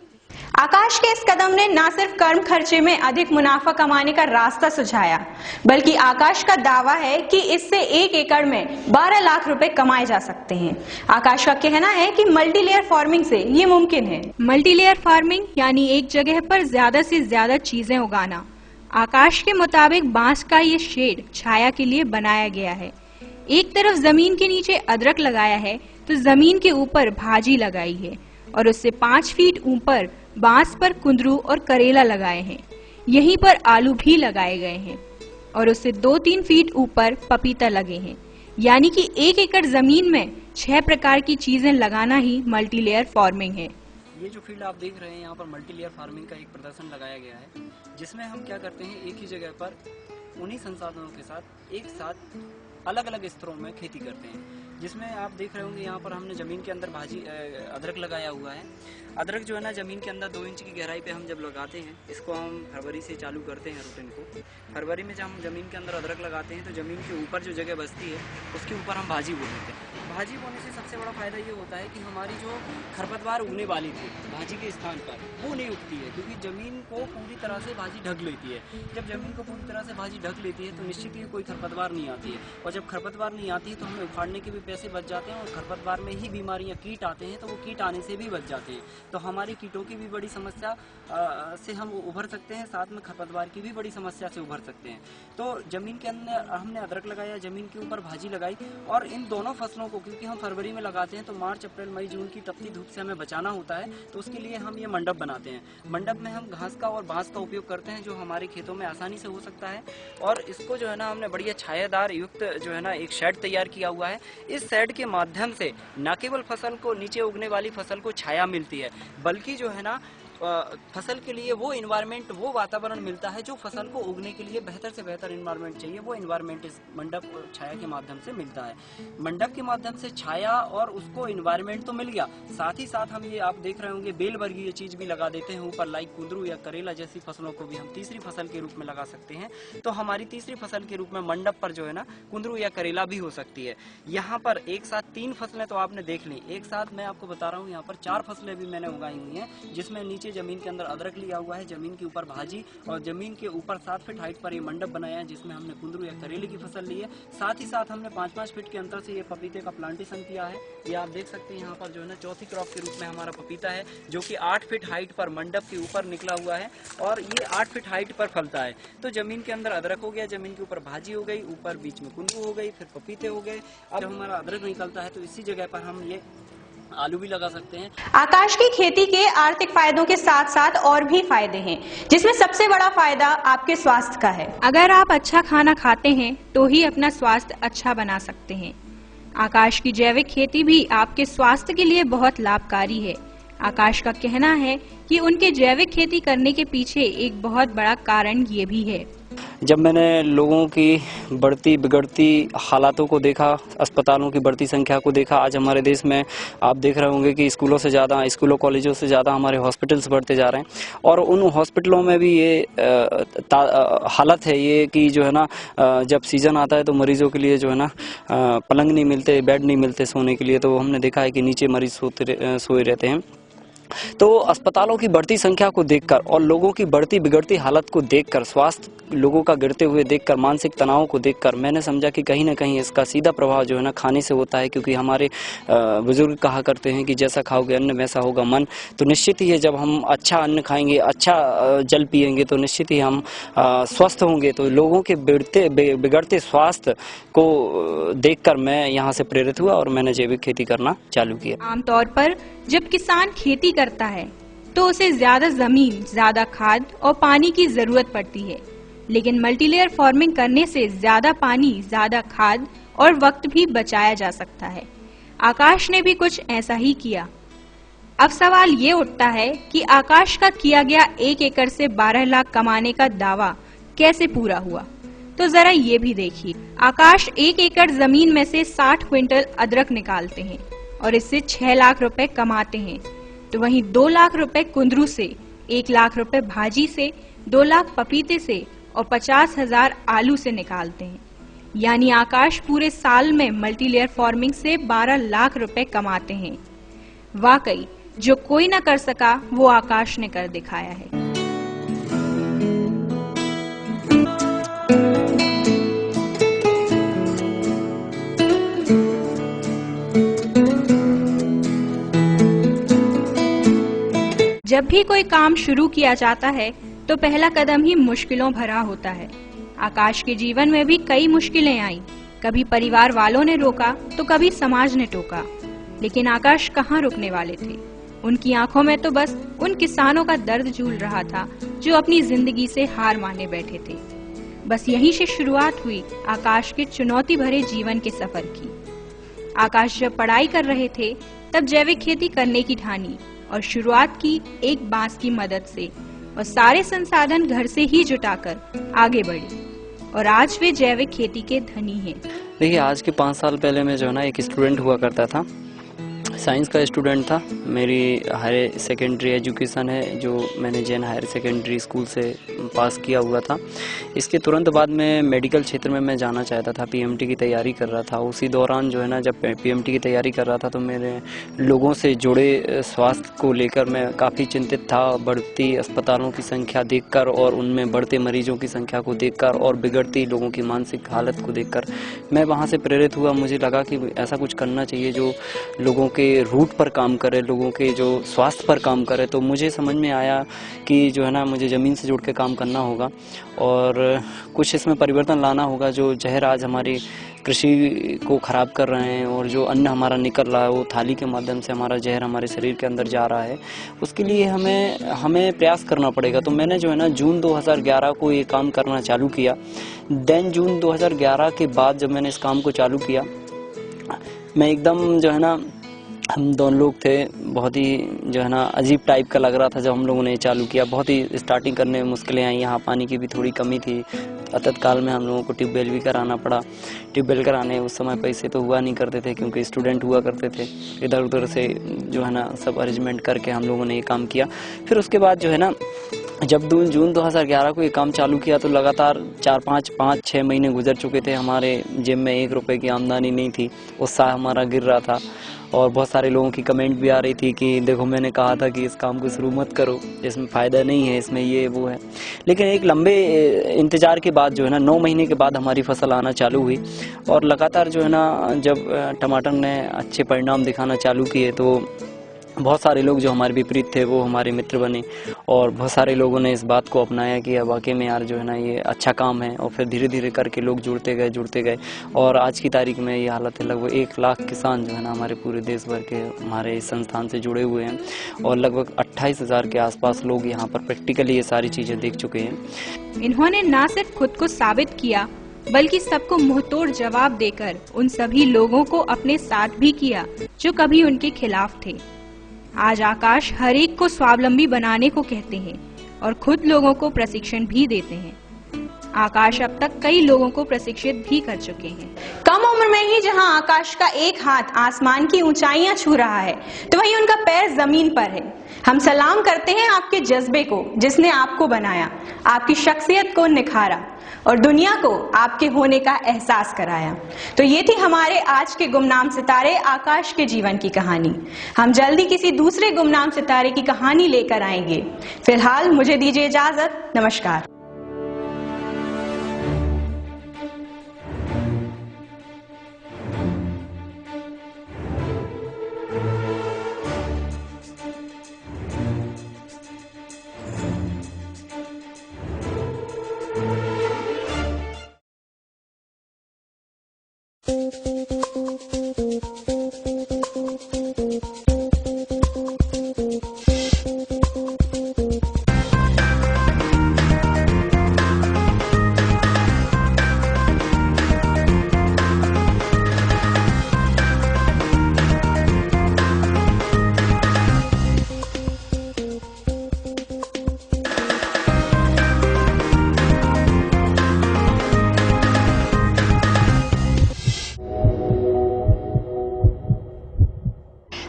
आकाश के इस कदम ने न सिर्फ कम खर्चे में अधिक मुनाफा कमाने का रास्ता सुझाया, बल्कि आकाश का दावा है कि इससे 1 एकड़ में 12 लाख रुपए कमाए जा सकते हैं। आकाश का कहना है कि मल्टीलेयर फार्मिंग से ये मुमकिन है। मल्टीलेयर फार्मिंग यानी एक जगह पर ज्यादा से ज्यादा चीजें उगाना। आकाश के मुताबिक बांस का ये शेड छाया के लिए बनाया गया है। एक तरफ जमीन के नीचे अदरक लगाया है तो जमीन के ऊपर भाजी लगाई है, और उससे 5 फीट ऊपर बांस पर कुंदरू और करेला लगाए हैं। यहीं पर आलू भी लगाए गए हैं, और उससे 2-3 फीट ऊपर पपीता लगे हैं। यानी कि 1 एकड़ जमीन में 6 प्रकार की चीजें लगाना ही मल्टीलेयर फार्मिंग है। ये जो फील्ड आप देख रहे हैं, यहाँ पर मल्टीलेयर फार्मिंग का एक प्रदर्शन लगाया गया है, जिसमें हम क्या करते हैं, एक ही जगह पर उन्हीं संसाधनों के साथ एक साथ अलग अलग स्तरों में खेती करते हैं। जिसमें आप देख रहे होंगे यहाँ पर हमने ज़मीन के अंदर अदरक लगाया हुआ है। अदरक जो है ना ज़मीन के अंदर 2 इंच की गहराई पे हम जब लगाते हैं, इसको हम फरवरी से चालू करते हैं रूटीन को। फरवरी में जब हम ज़मीन के अंदर अदरक लगाते हैं तो ज़मीन के ऊपर जो जगह बचती है उसके ऊपर हम भाजी बो देते हैं। भाजी बोने से सबसे बड़ा फायदा ये होता है कि हमारी जो खरपतवार उगने वाली थी भाजी के स्थान पर, वो नहीं उगती है, क्योंकि ज़मीन को पूरी तरह से भाजी ढक लेती है। जब ज़मीन को पूरी तरह से भाजी ढक लेती है तो निश्चित ही कोई खरपतवार नहीं आती है, और जब खरपतवार नहीं आती है तो हमें उखाड़ने के भी पैसे बच जाते हैं, और खरपतवार में ही बीमारियां, कीट आते हैं, तो वो कीट आने से भी बच जाते हैं। तो हमारी कीटों की भी बड़ी समस्या से हम उभर सकते हैं, साथ में खरपतवार की भी बड़ी समस्या से उभर सकते हैं। तो ज़मीन के अंदर हमने अदरक लगाया, ज़मीन के ऊपर भाजी लगाई, और इन दोनों फसलों को क्योंकि हम फरवरी में लगाते हैं तो मार्च अप्रैल मई जून की तपती धूप से हमें बचाना होता है, तो उसके लिए हम ये मंडप बनाते हैं। मंडप में हम घास का और बांस का उपयोग करते हैं जो हमारे खेतों में आसानी से हो सकता है, और इसको जो है ना हमने बढ़िया छायादार युक्त जो है ना एक शेड तैयार किया हुआ है। इस शेड के माध्यम से न केवल फसल को, नीचे उगने वाली फसल को छाया मिलती है, बल्कि जो है ना फसल के लिए वो इन्वायरमेंट, वो वातावरण मिलता है जो फसल को उगने के लिए बेहतर से बेहतर इन्वायरमेंट चाहिए, वो इन्वायरमेंट इस मंडप और छाया के माध्यम से मिलता है। मंडप के माध्यम से छाया और उसको इन्वायरमेंट तो मिल गया, साथ ही साथ हम ये आप देख रहे होंगे बेल वर्गीय चीज भी लगा देते हैं ऊपर, लाइक कुंदरू या करेला जैसी फसलों को भी हम तीसरी फसल के रूप में लगा सकते हैं। तो हमारी तीसरी फसल के रूप में मंडप पर जो है ना कुंदरू या करेला भी हो सकती है। यहाँ पर एक साथ 3 फसलें तो आपने देख ली, एक साथ मैं आपको बता रहा हूँ यहाँ पर 4 फसलें भी मैंने उगाई हुई हैं, जिसमें नीचे जमीन के अंदर अदरक लिया हुआ है, जमीन के ऊपर भाजी, और जमीन के ऊपर 7 फीट हाइट पर ये मंडप बनाया है जिसमें हमने कुंदरू या करेले की फसल ली है। साथ ही साथ हमने 5-5 फीट के अंतर से ये पपीते का प्लांटेशन किया है। ये आप देख सकते हैं यहाँ पर जो है ना चौथी क्रॉप के रूप में हमारा पपीता है, जो कि 8 फीट हाइट पर मंडप के ऊपर निकला हुआ है, और ये 8 फीट हाइट पर फलता है। तो जमीन के अंदर अदरक हो गया, जमीन के ऊपर भाजी हो गई, ऊपर बीच में कुंदरू हो गई, फिर पपीते हो गए। अब हमारा अदरक निकलता है तो इसी जगह पर हम ये आलू भी लगा सकते हैं। आकाश की खेती के आर्थिक फायदों के साथ साथ और भी फायदे हैं, जिसमें सबसे बड़ा फायदा आपके स्वास्थ्य का है। अगर आप अच्छा खाना खाते हैं तो ही अपना स्वास्थ्य अच्छा बना सकते हैं। आकाश की जैविक खेती भी आपके स्वास्थ्य के लिए बहुत लाभकारी है। आकाश का कहना है कि उनके जैविक खेती करने के पीछे एक बहुत बड़ा कारण ये भी है। जब मैंने लोगों की बढ़ती बिगड़ती हालातों को देखा, अस्पतालों की बढ़ती संख्या को देखा, आज हमारे देश में आप देख रहे होंगे कि स्कूलों से ज़्यादा, स्कूलों कॉलेजों से ज़्यादा हमारे हॉस्पिटल्स बढ़ते जा रहे हैं, और उन हॉस्पिटलों में भी ये हालत है ये कि जो है ना जब सीज़न आता है तो मरीजों के लिए जो है ना पलंग नहीं मिलते, बेड नहीं मिलते सोने के लिए, तो हमने देखा है कि नीचे मरीज सोए रहते हैं। तो अस्पतालों की बढ़ती संख्या को देखकर और लोगों की बढ़ती बिगड़ती हालत को देखकर, स्वास्थ्य लोगों का गिरते हुए देखकर, मानसिक तनाव को देखकर मैंने समझा कि कहीं ना कहीं इसका सीधा प्रभाव जो है ना खाने से होता है, क्योंकि हमारे बुजुर्ग कहा करते हैं कि जैसा खाओगे अन्न वैसा होगा मन। तो निश्चित ही है जब हम अच्छा अन्न खाएंगे, अच्छा जल पिएंगे तो निश्चित ही हम स्वस्थ होंगे। तो लोगों के बिगड़ते स्वास्थ्य को देखकर मैं यहाँ से प्रेरित हुआ और मैंने जैविक खेती करना चालू किया। आमतौर पर जब किसान खेती करता है तो उसे ज्यादा जमीन, ज्यादा खाद और पानी की जरूरत पड़ती है, लेकिन मल्टीलेयर फार्मिंग करने से ज्यादा पानी, ज्यादा खाद और वक्त भी बचाया जा सकता है। आकाश ने भी कुछ ऐसा ही किया। अब सवाल ये उठता है कि आकाश का किया गया 1 एकड़ से 12 लाख कमाने का दावा कैसे पूरा हुआ, तो जरा ये भी देखिए। आकाश 1 एकड़ जमीन में से 60 क्विंटल अदरक निकालते हैं और इससे 6 लाख रुपए कमाते हैं। तो वहीं 2 लाख रुपए कुंदरू से, 1 लाख रुपए भाजी से, 2 लाख पपीते से और 50,000 आलू से निकालते हैं। यानी आकाश पूरे साल में मल्टीलेयर फार्मिंग से 12 लाख रुपए कमाते हैं। वाकई जो कोई न कर सका वो आकाश ने कर दिखाया है। जब भी कोई काम शुरू किया जाता है तो पहला कदम ही मुश्किलों भरा होता है। आकाश के जीवन में भी कई मुश्किलें आई, कभी परिवार वालों ने रोका तो कभी समाज ने टोका, लेकिन आकाश कहाँ रुकने वाले थे। उनकी आंखों में तो बस उन किसानों का दर्द झूल रहा था जो अपनी जिंदगी से हार माने बैठे थे। बस यहीं से शुरुआत हुई आकाश के चुनौती भरे जीवन के सफर की। आकाश जब पढ़ाई कर रहे थे तब जैविक खेती करने की ठानी और शुरुआत की एक बांस की मदद से, और सारे संसाधन घर से ही जुटाकर आगे बढ़ी और आज वे जैविक खेती के धनी हैं। देखिए, आज के 5 साल पहले मैं जो है ना एक स्टूडेंट हुआ करता था, साइंस का स्टूडेंट था। मेरी हायर सेकेंडरी एजुकेशन है जो मैंने जैन हायर सेकेंडरी स्कूल से पास किया हुआ था। इसके तुरंत बाद में मेडिकल क्षेत्र में मैं जाना चाहता था, पीएमटी की तैयारी कर रहा था। उसी दौरान जो है ना जब पीएमटी की तैयारी कर रहा था तो मेरे लोगों से जुड़े स्वास्थ्य को लेकर मैं काफ़ी चिंतित था। बढ़ती अस्पतालों की संख्या देखकर और उनमें बढ़ते मरीजों की संख्या को देखकर और बिगड़ती लोगों की मानसिक हालत को देखकर मैं वहाँ से प्रेरित हुआ। मुझे लगा कि ऐसा कुछ करना चाहिए जो लोगों के रूट पर काम करे, लोगों के जो स्वास्थ्य पर काम करे। तो मुझे समझ में आया कि जो है ना मुझे ज़मीन से जुड़ के काम करना होगा और कुछ इसमें परिवर्तन लाना होगा। जो जहर आज हमारी कृषि को खराब कर रहे हैं और जो अन्न हमारा निकल रहा है वो थाली के माध्यम से हमारा जहर हमारे शरीर के अंदर जा रहा है, उसके लिए हमें प्रयास करना पड़ेगा। तो मैंने जो है ना जून 2011 को ये काम करना चालू किया। देन जून 2011 के बाद जब मैंने इस काम को चालू किया, मैं एकदम जो है ना, हम दोनों लोग थे, बहुत ही जो है ना अजीब टाइप का लग रहा था जब हम लोगों ने चालू किया। बहुत ही स्टार्टिंग करने में मुश्किलें आई, यहाँ पानी की भी थोड़ी कमी थी। तत्काल में हम लोगों को ट्यूबवेल भी कराना पड़ा। ट्यूबवेल कराने उस समय पैसे तो हुआ नहीं करते थे क्योंकि स्टूडेंट हुआ करते थे। इधर उधर से जो है ना सब अरेंजमेंट करके हम लोगों ने ये काम किया। फिर उसके बाद जो है ना जब जून 2011 को ये काम चालू किया तो लगातार 4-5-6 महीने गुजर चुके थे। हमारे जेब में 1 रुपये की आमदनी नहीं थी, उत्साह हमारा गिर रहा था और बहुत सारे लोगों की कमेंट भी आ रही थी कि देखो मैंने कहा था कि इस काम को शुरू मत करो, इसमें फ़ायदा नहीं है, इसमें ये वो है। लेकिन एक लंबे इंतज़ार के बाद जो है ना 9 महीने के बाद हमारी फसल आना चालू हुई और लगातार जो है ना जब टमाटर ने अच्छे परिणाम दिखाना चालू किए तो बहुत सारे लोग जो हमारे विपरीत थे वो हमारे मित्र बने और बहुत सारे लोगों ने इस बात को अपनाया कि अब वाकई में यार जो है ना ये अच्छा काम है। और फिर धीरे धीरे करके लोग जुड़ते गए और आज की तारीख में ये हालत है। लगभग 1 लाख किसान जो है ना हमारे पूरे देश भर के हमारे इस संस्थान से जुड़े हुए हैं और लगभग 28,000 के आसपास लोग यहाँ पर प्रैक्टिकली ये सारी चीज़ें देख चुके हैं। इन्होंने न सिर्फ खुद को साबित किया बल्कि सबको मुंहतोड़ जवाब देकर उन सभी लोगों को अपने साथ भी किया जो कभी उनके खिलाफ थे। आज आकाश हर एक को स्वावलंबी बनाने को कहते हैं और खुद लोगों को प्रशिक्षण भी देते हैं। आकाश अब तक कई लोगों को प्रशिक्षित भी कर चुके हैं। कम उम्र में ही जहां आकाश का एक हाथ आसमान की ऊंचाइयां छू रहा है तो वहीं उनका पैर जमीन पर है। हम सलाम करते हैं आपके जज्बे को जिसने आपको बनाया, आपकी शख्सियत को निखारा और दुनिया को आपके होने का एहसास कराया। तो ये थी हमारे आज के गुमनाम सितारे आकाश के जीवन की कहानी। हम जल्दी किसी दूसरे गुमनाम सितारे की कहानी लेकर आएंगे। फिलहाल मुझे दीजिए इजाजत। नमस्कार।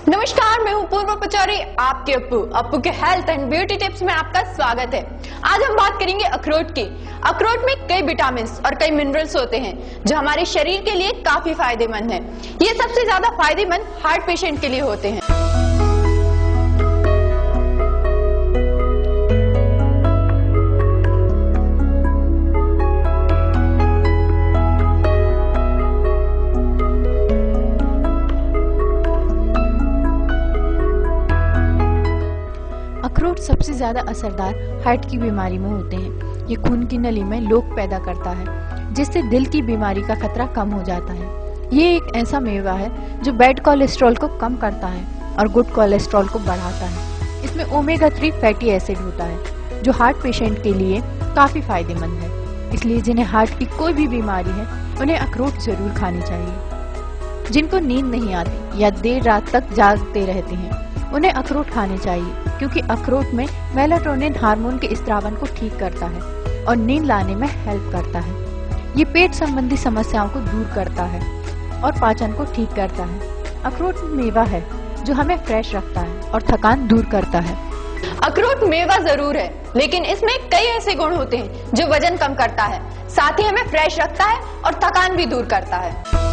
नमस्कार, मैं हूं पूर्व पचौरी, आपके अप्पू के हेल्थ एंड ब्यूटी टिप्स में आपका स्वागत है। आज हम बात करेंगे अखरोट की। अखरोट में कई विटामिन और कई मिनरल्स होते हैं जो हमारे शरीर के लिए काफी फायदेमंद है। ये सबसे ज्यादा फायदेमंद हार्ट पेशेंट के लिए होते हैं। अखरोट सबसे ज्यादा असरदार हार्ट की बीमारी में होते हैं। ये खून की नली में लोक पैदा करता है जिससे दिल की बीमारी का खतरा कम हो जाता है। ये एक ऐसा मेवा है जो बैड कोलेस्ट्रॉल को कम करता है और गुड कोलेस्ट्रॉल को बढ़ाता है। इसमें ओमेगा 3 फैटी एसिड होता है जो हार्ट पेशेंट के लिए काफी फायदेमंद है। इसलिए जिन्हें हार्ट की कोई भी बीमारी है उन्हें अखरोट जरूर खानी चाहिए। जिनको नींद नहीं आती या देर रात तक जागते रहते हैं उन्हें अखरोट खाने चाहिए क्योंकि अखरोट में मेलाटोनिन हार्मोन के स्त्रावन को ठीक करता है और नींद लाने में हेल्प करता है। ये पेट संबंधी समस्याओं को दूर करता है और पाचन को ठीक करता है। अखरोट मेवा है जो हमें फ्रेश रखता है और थकान दूर करता है। अखरोट मेवा जरूर है लेकिन इसमें कई ऐसे गुण होते हैं जो वजन कम करता है, साथ ही हमें फ्रेश रखता है और थकान भी दूर करता है।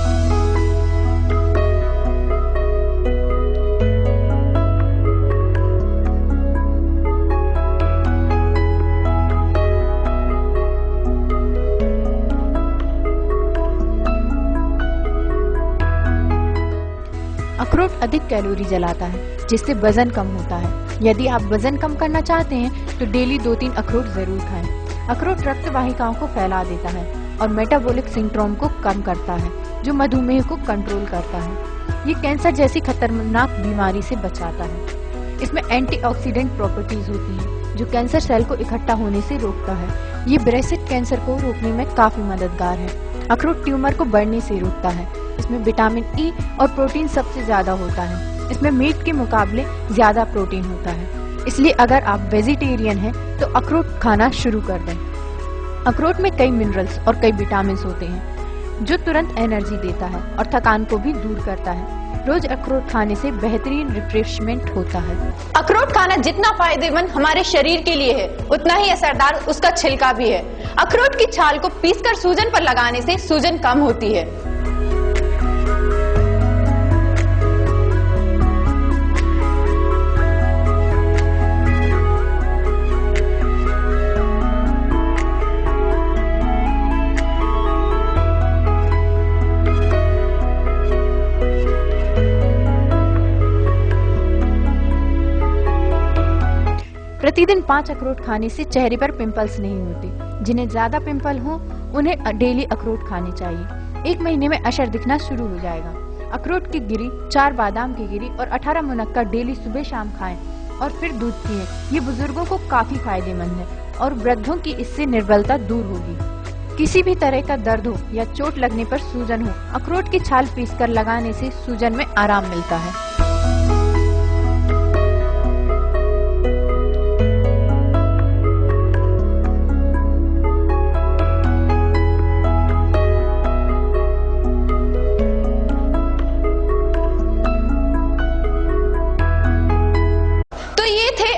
अखरोट अधिक कैलोरी जलाता है जिससे वजन कम होता है। यदि आप वजन कम करना चाहते हैं तो डेली 2-3 अखरोट जरूर खाएं। अखरोट रक्त वाहिकाओं को फैला देता है और मेटाबॉलिक सिंड्रोम को कम करता है जो मधुमेह को कंट्रोल करता है। ये कैंसर जैसी खतरनाक बीमारी से बचाता है। इसमें एंटीऑक्सीडेंट प्रॉपर्टीज होती हैं जो कैंसर सेल को इकट्ठा होने से रोकता है। ये ब्रेस्ट कैंसर को रोकने में काफी मददगार है। अखरोट ट्यूमर को बढ़ने से रोकता है। इसमें विटामिन ई और प्रोटीन सबसे ज्यादा होता है। इसमें मीट के मुकाबले ज्यादा प्रोटीन होता है। इसलिए अगर आप वेजिटेरियन हैं तो अखरोट खाना शुरू कर दें। अखरोट में कई मिनरल्स और कई विटामिन होते हैं जो तुरंत एनर्जी देता है और थकान को भी दूर करता है। रोज अखरोट खाने से बेहतरीन रिफ्रेशमेंट होता है। अखरोट खाना जितना फायदेमंद हमारे शरीर के लिए है, उतना ही असरदार उसका छिलका भी है। अखरोट की छाल को पीसकर सूजन पर लगाने से सूजन कम होती है। प्रतिदिन 5 अखरोट खाने से चेहरे पर पिंपल्स नहीं होते। जिन्हें ज्यादा पिंपल हो उन्हें डेली अखरोट खाने चाहिए। 1 महीने में असर दिखना शुरू हो जाएगा। अखरोट की गिरी, 4 बादाम की गिरी और 18 मुनक्का डेली सुबह शाम खाएं और फिर दूध पिएं। ये बुजुर्गों को काफी फायदेमंद है और वृद्धों की इससे निर्बलता दूर होगी। किसी भी तरह का दर्द हो या चोट लगने पर सूजन हो, अखरोट की छाल पीसकर लगाने से सूजन में आराम मिलता है।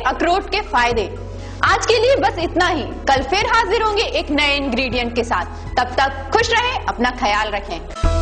अखरोट के फायदे। आज के लिए बस इतना ही। कल फिर हाजिर होंगे एक नए इंग्रेडिएंट के साथ। तब तक खुश रहें, अपना ख्याल रखें।